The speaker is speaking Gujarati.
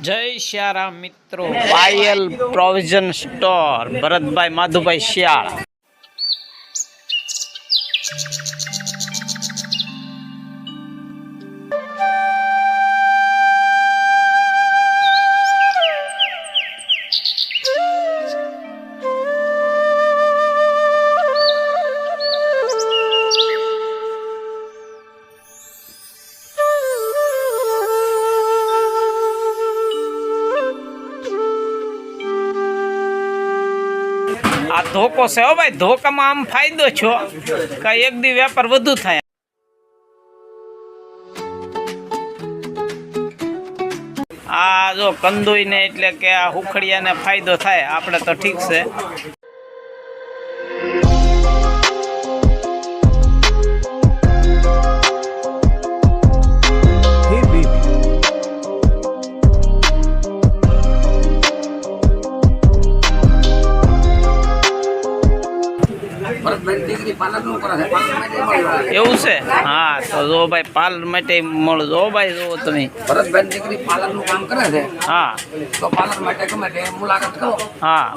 જય શ્યારામ મિત્રો, પાયલ પ્રોવિઝન સ્ટોર, ભરતભાઈ માધુભાઈ શિયાળ. આ ધોકો છે હો ભાઈ, ધોકામાં આમ ફાયદો છો કે એક દી વેપાર વધુ થાય. આ જો કંદોઈ ને એટલે કે આ હુખડિયાને ફાયદો થાય, આપણે તો ઠીક છે. એવું છે? હા, તો જો ભાઈ પાર્લર માટે મળજો ભાઈ. જો તમે ભરતભાઈ દીકરી પાર્લર નું કામ કરે છે. હા, તો પાર્લર માટે ગમે તે મુલાકાત કરો. હા.